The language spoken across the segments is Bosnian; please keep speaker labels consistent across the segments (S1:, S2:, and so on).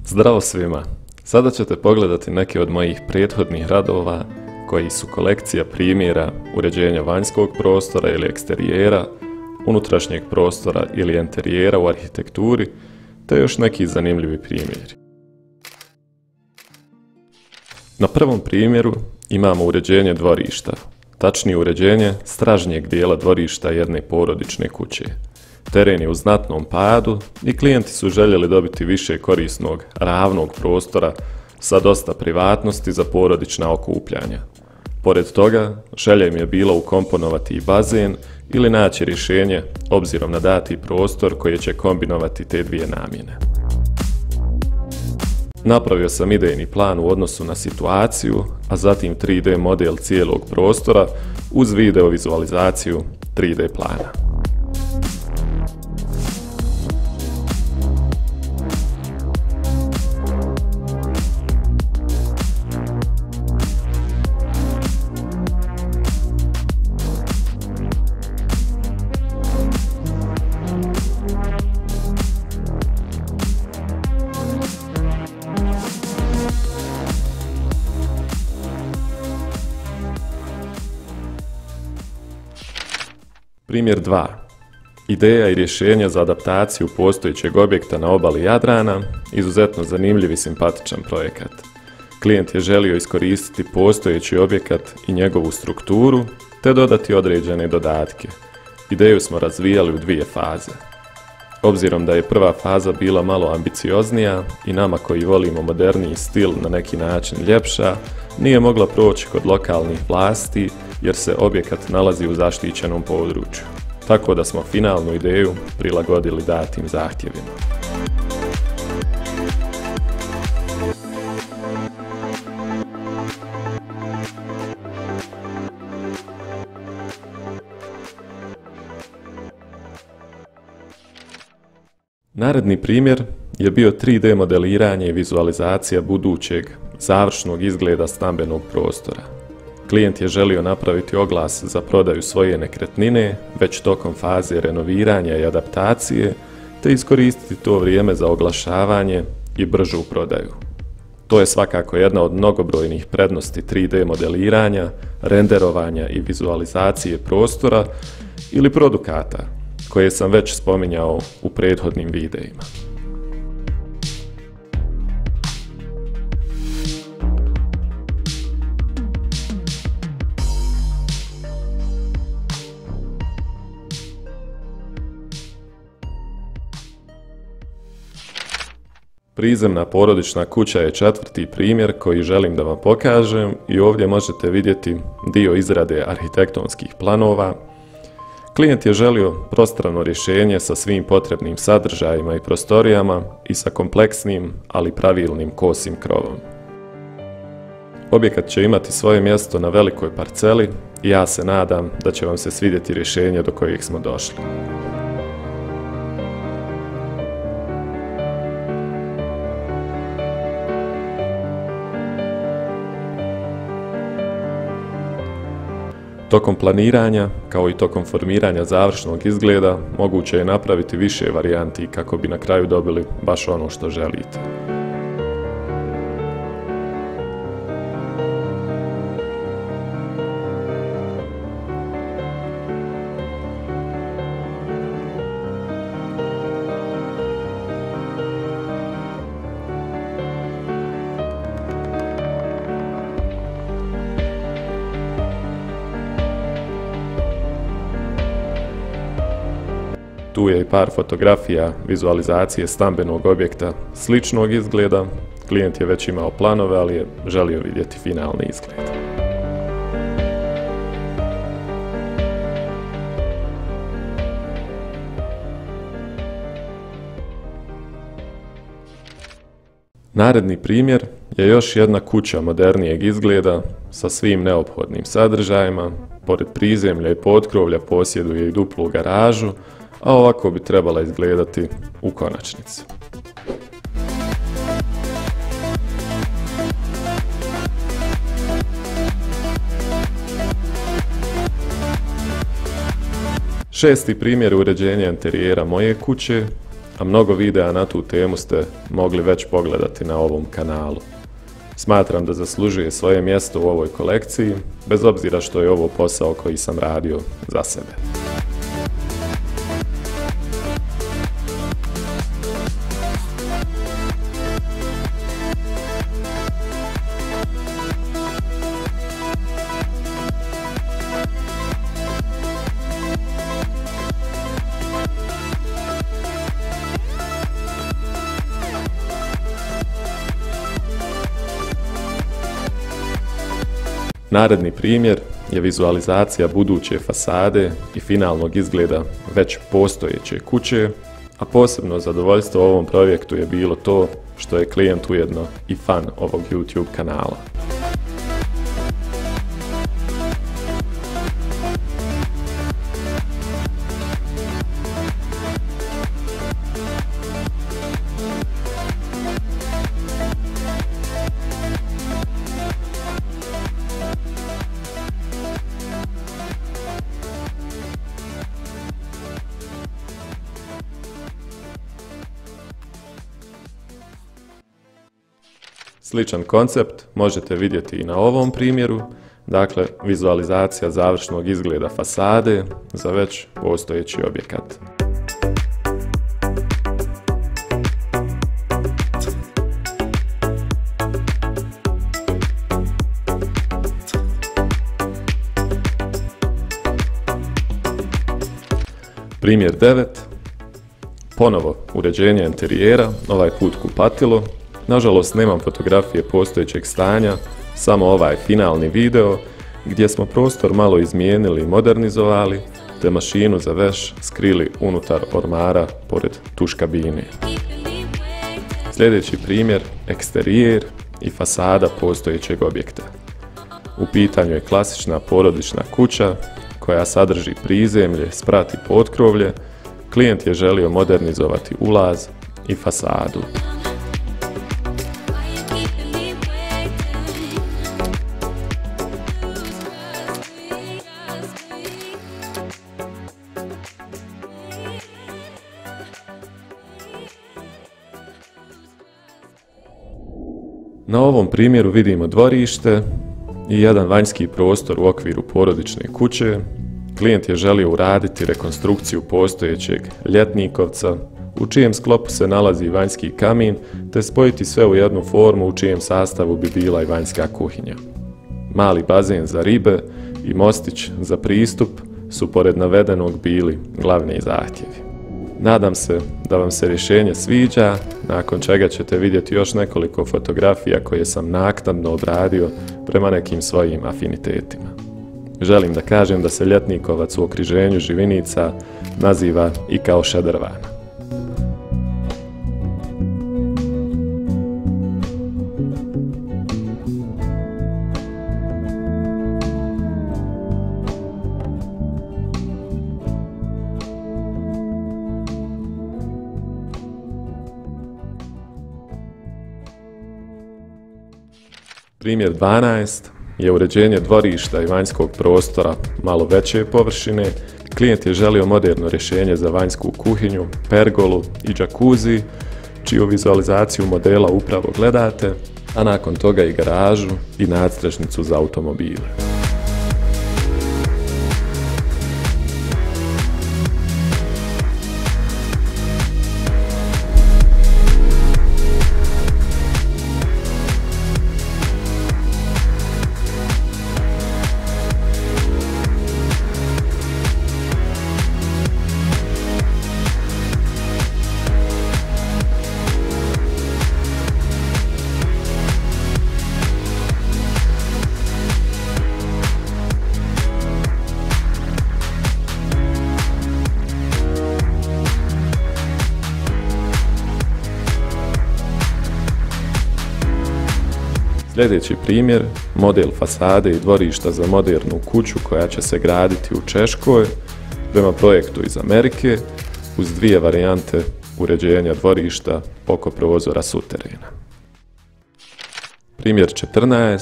S1: Zdravo svima! Sada ćete pogledati neke od mojih prethodnih radova koji su kolekcija primjera uređenja vanjskog prostora ili eksterijera, unutrašnjeg prostora ili enterijera u arhitekturi, te još neki zanimljivi primjeri. Na prvom primjeru imamo uređenje dvorišta, tačnije uređenje stražnjeg dijela dvorišta jedne porodične kuće. Teren je u znatnom padu i klijenti su željeli dobiti više korisnog, ravnog prostora sa dosta privatnosti za porodična okupljanja. Pored toga, želja im je bila ukomponovati i bazen ili naći rješenje obzirom na dati prostor koji će kombinovati te dvije namjene. Napravio sam idejni plan u odnosu na situaciju, a zatim 3D model cijelog prostora uz video vizualizaciju 3D plana. Primjer 2. Ideja i rješenja za adaptaciju postojećeg objekta na obali Jadrana, izuzetno zanimljiv i simpatičan projekat. Klijent je želio iskoristiti postojeći objekat i njegovu strukturu, te dodati određene dodatke. Ideju smo razvijali u 2 faze. Obzirom da je prva faza bila malo ambicioznija i nama koji volimo moderniji stil na neki način ljepša, nije mogla proći kod lokalnih vlasti jer se objekat nalazi u zaštićenom području, tako da smo finalnu ideju prilagodili datim zahtjevima. Naredni primjer je bio 3D modeliranje i vizualizacija budućeg završnog izgleda stambenog prostora. Klijent je želio napraviti oglas za prodaju svoje nekretnine već tokom faze renoviranja i adaptacije, te iskoristiti to vrijeme za oglašavanje i bržu prodaju. To je svakako jedna od mnogobrojnih prednosti 3D modeliranja, renderovanja i vizualizacije prostora ili produkata, koje sam već spominjao u prethodnim videima. Prizemna porodična kuća je 4. primjer koji želim da vam pokažem i ovdje možete vidjeti dio izrade arhitektonskih planova. Klijent je želio prostrano rješenje sa svim potrebnim sadržajima i prostorijama i sa kompleksnim, ali pravilnim kosim krovom. Objekat će imati svoje mjesto na velikoj parceli i ja se nadam da će vam se svidjeti rješenje do kojeg smo došli. Tokom planiranja, kao i tokom formiranja završnog izgleda, moguće je napraviti više varijanti kako bi na kraju dobili baš ono što želite. Tu je i par fotografija vizualizacije stambenog objekta sličnog izgleda. Klijent je već imao planove, ali je želio vidjeti finalni izgled. Naredni primjer je još jedna kuća modernijeg izgleda sa svim neophodnim sadržajima. Pored prizemlja i potkrovlja posjeduje i duplu garažu, a ovako bi trebala izgledati u konačnici. Šesti primjer uređenja enterijera moje kuće, a mnogo videa na tu temu ste mogli već pogledati na ovom kanalu. Smatram da zaslužuje svoje mjesto u ovoj kolekciji, bez obzira što je ovo posao koji sam radio za sebe. Naredni primjer je vizualizacija buduće fasade i finalnog izgleda već postojeće kuće, a posebno zadovoljstvo u ovom projektu je bilo to što je klijent ujedno i fan ovog YouTube kanala. Sličan koncept možete vidjeti i na ovom primjeru, dakle vizualizacija završnog izgleda fasade za već postojeći objekat. Primjer 9. Ponovo uređenje interijera, ovaj put kupatilo. Nažalost, nemam fotografije postojećeg stanja, samo ovaj finalni video gdje smo prostor malo izmijenili i modernizovali, te mašinu za veš skrili unutar ormara pored tuš kabine. Sljedeći primjer, eksterijer i fasada postojećeg objekta. U pitanju je klasična porodična kuća koja sadrži prizemlje, sprat i potkrovlje. Klijent je želio modernizovati ulaz i fasadu. Na ovom primjeru vidimo dvorište i jedan vanjski prostor u okviru porodične kuće. Klijent je želio uraditi rekonstrukciju postojećeg ljetnikovca, u čijem sklopu se nalazi vanjski kamin, te spojiti sve u jednu formu u čijem sastavu bi bila i vanjska kuhinja. Mali bazen za ribe i mostić za pristup su pored navedenog bili glavni zahtjevi. Nadam se da vam se rješenje sviđa, nakon čega ćete vidjeti još nekoliko fotografija koje sam naknadno obradio prema nekim svojim afinitetima. Želim da kažem da se ljetnikovac u okruženju Živinica naziva i kao šadrvana. Primjer 12 je uređenje dvorišta i vanjskog prostora malo veće površine. Klijent je želio moderno rješenje za vanjsku kuhinju, pergolu i džakuzi, čiju vizualizaciju modela upravo gledate, a nakon toga i garažu i nadstrešnicu za automobile. Sljedeći primjer, model fasade i dvorišta za modernu kuću koja će se graditi u Češkoj, prema projektu iz Amerike, uz dvije varijante uređenja dvorišta oko prozora suterena. Primjer 14,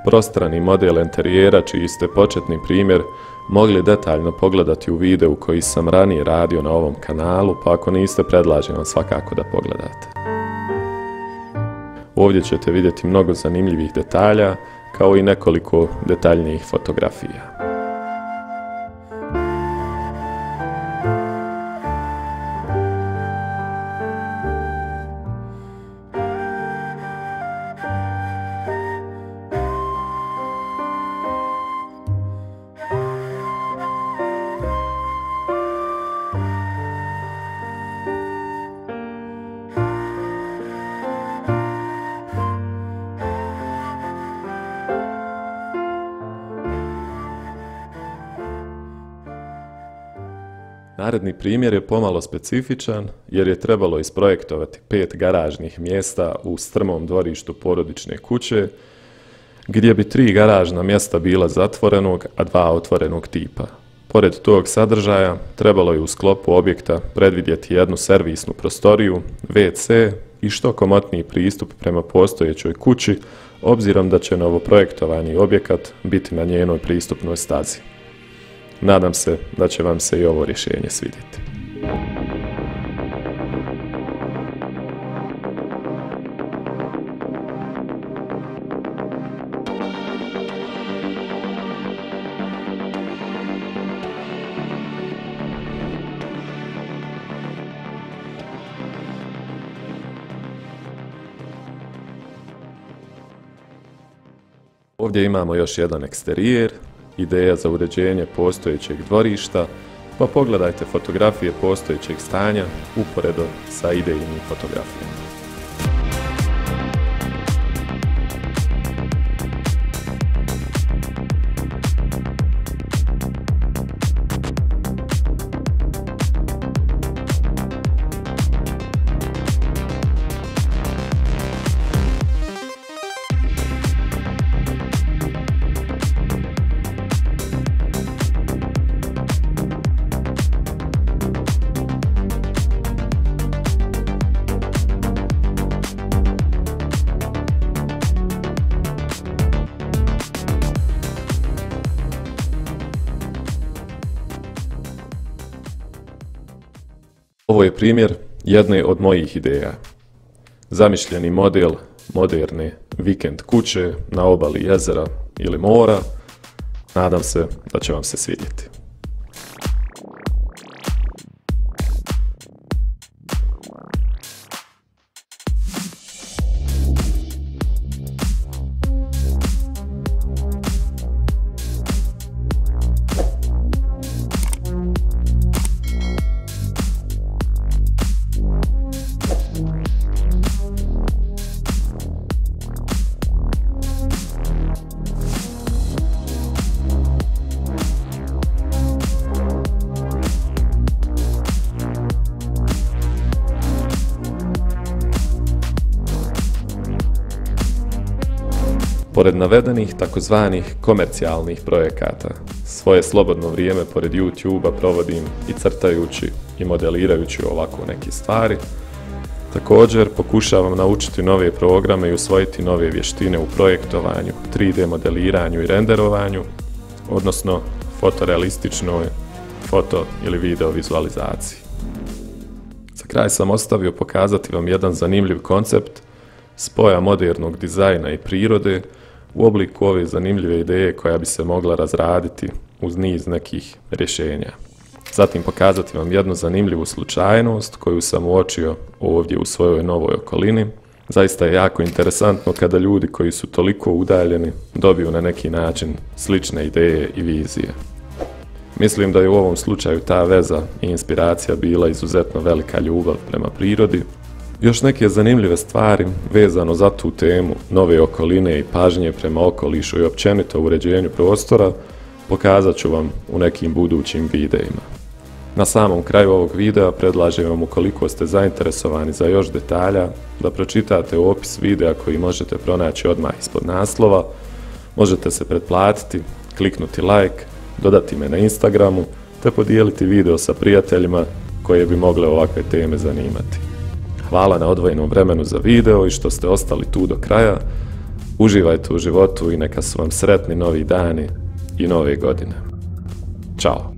S1: prostrani model interijera čiji ste početni primjer mogli detaljno pogledati u videu koji sam ranije radio na ovom kanalu, pa ako niste, predlažem vam svakako da pogledate. Ovdje ćete vidjeti mnogo zanimljivih detalja, kao i nekoliko detaljnijih fotografija. Naredni primjer je pomalo specifičan jer je trebalo isprojektovati 5 garažnih mjesta u strmom dvorištu porodične kuće, gdje bi 3 garažna mjesta bila zatvorenog, a 2 otvorenog tipa. Pored tog sadržaja, trebalo je u sklopu objekta predvidjeti jednu servisnu prostoriju, WC i što komotniji pristup prema postojećoj kući, obzirom da će novoprojektovani objekat biti na njenoj pristupnoj stazi. Nadam se da će vam se i ovo rješenje svidjeti. Ovdje imamo još jedan eksterijer, ideja za uređenje postojećeg dvorišta, pa pogledajte fotografije postojećeg stanja uporedo sa idejnim fotografijama. Ovo je primjer jedne od mojih ideja. Zamišljeni model moderne vikend kuće na obali jezera ili mora. Nadam se da će vam se svidjeti. Pored navedenih takozvanih komercijalnih projekata, svoje slobodno vrijeme pored YouTube-a provodim i crtajući i modelirajući ovako neke stvari. Također pokušavam naučiti nove programe i usvojiti nove vještine u projektovanju, 3D modeliranju i renderovanju, odnosno fotorealističnoj foto ili video vizualizaciji. Za kraj sam ostavio pokazati vam jedan zanimljiv koncept spoja modernog dizajna i prirode u obliku ove zanimljive ideje koja bi se mogla razraditi uz niz nekih rješenja. Zatim pokazati vam jednu zanimljivu slučajnost koju sam uočio ovdje u svojoj novoj okolini. Zaista je jako interesantno kada ljudi koji su toliko udaljeni dobiju na neki način slične ideje i vizije. Mislim da je u ovom slučaju ta veza i inspiracija bila izuzetno velika ljubav prema prirodi. Još neke zanimljive stvari vezano za tu temu nove okoline i pažnje prema okolišu i općenito uređenju prostora pokazat ću vam u nekim budućim videima. Na samom kraju ovog videa predlažem vam, ukoliko ste zainteresovani za još detalja, da pročitate opis videa koji možete pronaći odmah ispod naslova. Možete se pretplatiti, kliknuti like, dodati me na Instagramu te podijeliti video sa prijateljima koje bi mogle ovakve teme zanimati. Hvala na odvojenom vremenu za video i što ste ostali tu do kraja. Uživajte u životu i neka su vam sretni novi dani i nove godine. Ćao!